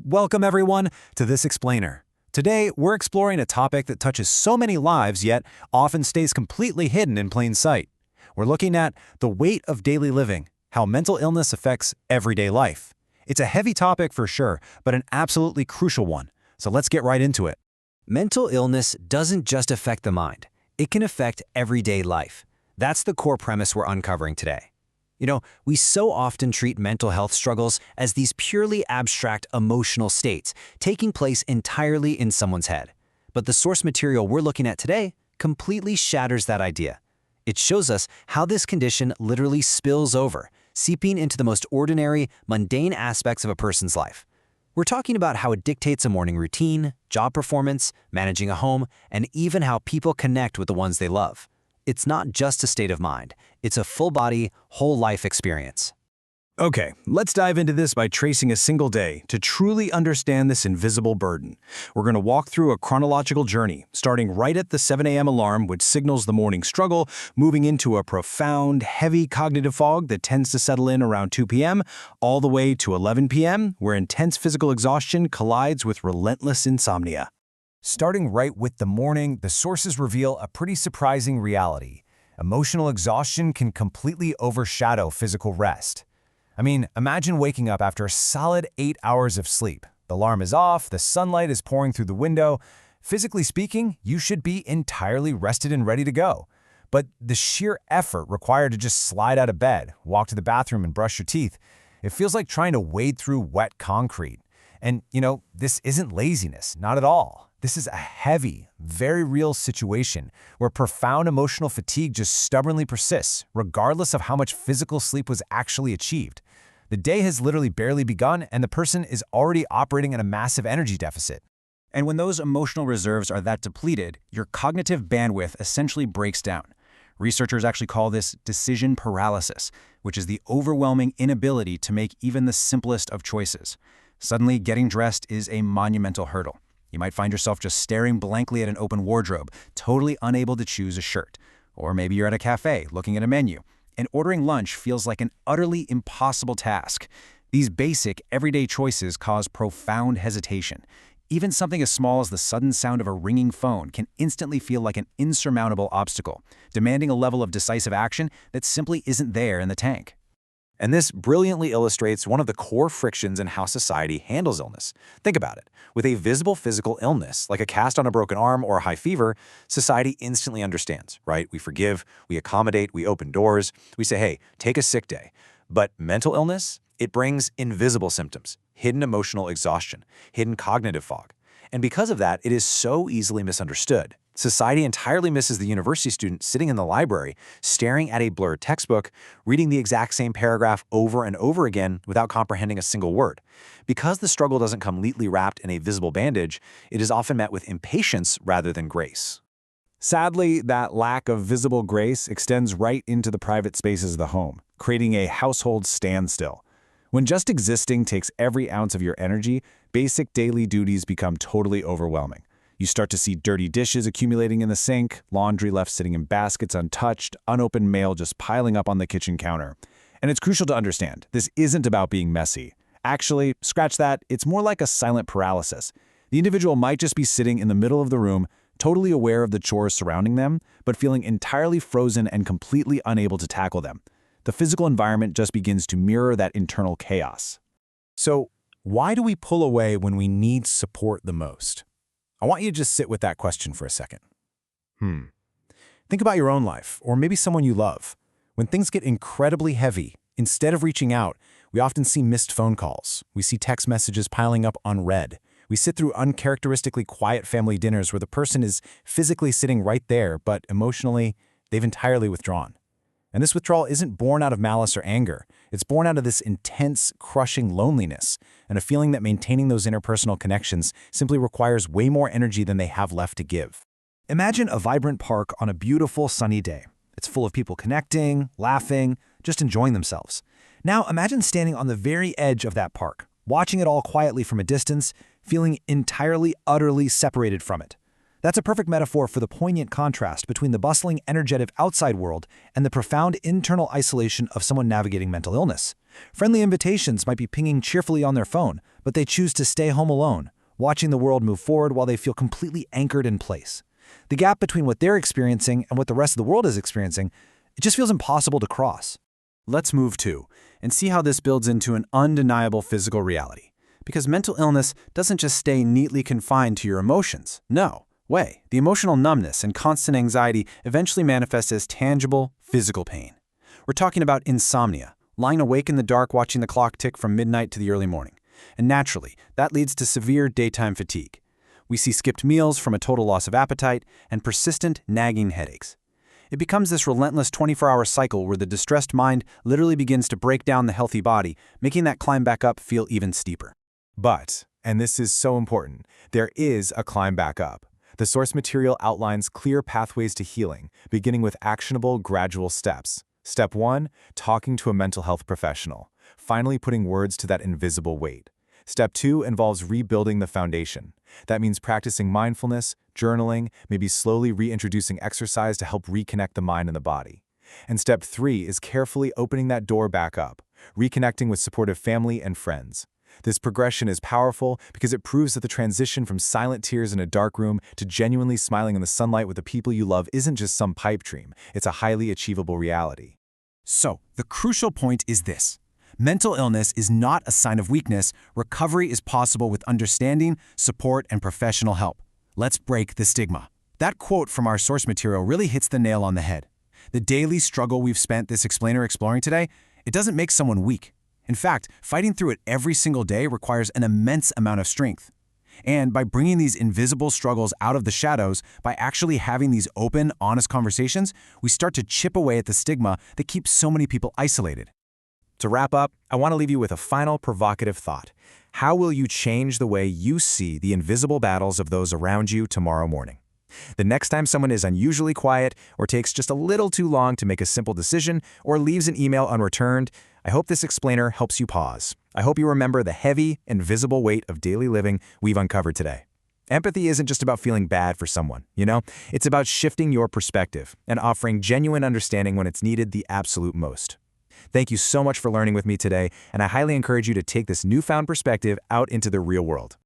Welcome everyone to This Explainer. Today, we're exploring a topic that touches so many lives yet often stays completely hidden in plain sight. We're looking at the weight of daily living, how mental illness affects everyday life. It's a heavy topic for sure, but an absolutely crucial one. So let's get right into it. Mental illness doesn't just affect the mind. It can affect everyday life. That's the core premise we're uncovering today. We so often treat mental health struggles as these purely abstract emotional states taking place entirely in someone's head. But the source material we're looking at today completely shatters that idea. It shows us how this condition literally spills over, seeping into the most ordinary, mundane aspects of a person's life. We're talking about how it dictates a morning routine, job performance, managing a home, and even how people connect with the ones they love. It's not just a state of mind. It's a full-body, whole-life experience. Okay, let's dive into this by tracing a single day to truly understand this invisible burden. We're going to walk through a chronological journey, starting right at the 7 a.m. alarm, which signals the morning struggle, moving into a profound, heavy cognitive fog that tends to settle in around 2 p.m., all the way to 11 p.m., where intense physical exhaustion collides with relentless insomnia. Starting right with the morning, the sources reveal a pretty surprising reality. Emotional exhaustion can completely overshadow physical rest. Imagine waking up after a solid 8 hours of sleep. The alarm is off, the sunlight is pouring through the window. Physically speaking, you should be entirely rested and ready to go. But the sheer effort required to just slide out of bed, walk to the bathroom and brush your teeth, it feels like trying to wade through wet concrete. And, this isn't laziness, not at all. This is a heavy, very real situation where profound emotional fatigue just stubbornly persists, regardless of how much physical sleep was actually achieved. The day has literally barely begun, and the person is already operating at a massive energy deficit. And when those emotional reserves are that depleted, your cognitive bandwidth essentially breaks down. Researchers actually call this decision paralysis, which is the overwhelming inability to make even the simplest of choices. Suddenly, getting dressed is a monumental hurdle. You might find yourself just staring blankly at an open wardrobe, totally unable to choose a shirt. Or maybe you're at a cafe looking at a menu, and ordering lunch feels like an utterly impossible task. These basic, everyday choices cause profound hesitation. Even something as small as the sudden sound of a ringing phone can instantly feel like an insurmountable obstacle, demanding a level of decisive action that simply isn't there in the tank. And this brilliantly illustrates one of the core frictions in how society handles illness. Think about it. With a visible physical illness, like a cast on a broken arm or a high fever, society instantly understands, right? We forgive, we accommodate, we open doors. We say, hey, take a sick day. But mental illness, it brings invisible symptoms, hidden emotional exhaustion, hidden cognitive fog. And because of that, it is so easily misunderstood. Society entirely misses the university student sitting in the library, staring at a blurred textbook, reading the exact same paragraph over and over again without comprehending a single word. Because the struggle doesn't come neatly wrapped in a visible bandage, it is often met with impatience rather than grace. Sadly, that lack of visible grace extends right into the private spaces of the home, creating a household standstill. When just existing takes every ounce of your energy, basic daily duties become totally overwhelming. You start to see dirty dishes accumulating in the sink, laundry left sitting in baskets untouched, unopened mail just piling up on the kitchen counter. And it's crucial to understand, this isn't about being messy. Actually, scratch that, it's more like a silent paralysis. The individual might just be sitting in the middle of the room, totally aware of the chores surrounding them, but feeling entirely frozen and completely unable to tackle them. The physical environment just begins to mirror that internal chaos. So, why do we pull away when we need support the most? I want you to just sit with that question for a second. Think about your own life, or maybe someone you love. When things get incredibly heavy, instead of reaching out, we often see missed phone calls. We see text messages piling up unread. We sit through uncharacteristically quiet family dinners where the person is physically sitting right there, but emotionally, they've entirely withdrawn. And this withdrawal isn't born out of malice or anger. It's born out of this intense, crushing loneliness and a feeling that maintaining those interpersonal connections simply requires way more energy than they have left to give. Imagine a vibrant park on a beautiful, sunny day. It's full of people connecting, laughing, just enjoying themselves. Now imagine standing on the very edge of that park, watching it all quietly from a distance, feeling entirely, utterly separated from it. That's a perfect metaphor for the poignant contrast between the bustling, energetic outside world and the profound internal isolation of someone navigating mental illness. Friendly invitations might be pinging cheerfully on their phone, but they choose to stay home alone, watching the world move forward while they feel completely anchored in place. The gap between what they're experiencing and what the rest of the world is experiencing, it just feels impossible to cross. Let's move to and see how this builds into an undeniable physical reality. Because mental illness doesn't just stay neatly confined to your emotions. No way. The emotional numbness and constant anxiety eventually manifest as tangible, physical pain. We're talking about insomnia, lying awake in the dark watching the clock tick from midnight to the early morning. And naturally, that leads to severe daytime fatigue. We see skipped meals from a total loss of appetite and persistent, nagging headaches. It becomes this relentless 24-hour cycle where the distressed mind literally begins to break down the healthy body, making that climb back up feel even steeper. But, and this is so important, there is a climb back up. The source material outlines clear pathways to healing, beginning with actionable, gradual steps. Step 1, talking to a mental health professional, finally putting words to that invisible weight. Step 2 involves rebuilding the foundation. That means practicing mindfulness, journaling, maybe slowly reintroducing exercise to help reconnect the mind and the body. And step 3 is carefully opening that door back up, reconnecting with supportive family and friends. This progression is powerful because it proves that the transition from silent tears in a dark room to genuinely smiling in the sunlight with the people you love isn't just some pipe dream, it's a highly achievable reality. So, the crucial point is this. Mental illness is not a sign of weakness. Recovery is possible with understanding, support, and professional help. Let's break the stigma. That quote from our source material really hits the nail on the head. The daily struggle we've spent this explainer exploring today, it doesn't make someone weak. In fact, fighting through it every single day requires an immense amount of strength. And by bringing these invisible struggles out of the shadows, by actually having these open, honest conversations, we start to chip away at the stigma that keeps so many people isolated. To wrap up, I want to leave you with a final provocative thought. How will you change the way you see the invisible battles of those around you tomorrow morning? The next time someone is unusually quiet, or takes just a little too long to make a simple decision, or leaves an email unreturned, I hope this explainer helps you pause. I hope you remember the heavy, invisible weight of daily living we've uncovered today. Empathy isn't just about feeling bad for someone, It's about shifting your perspective and offering genuine understanding when it's needed the absolute most. Thank you so much for learning with me today, and I highly encourage you to take this newfound perspective out into the real world.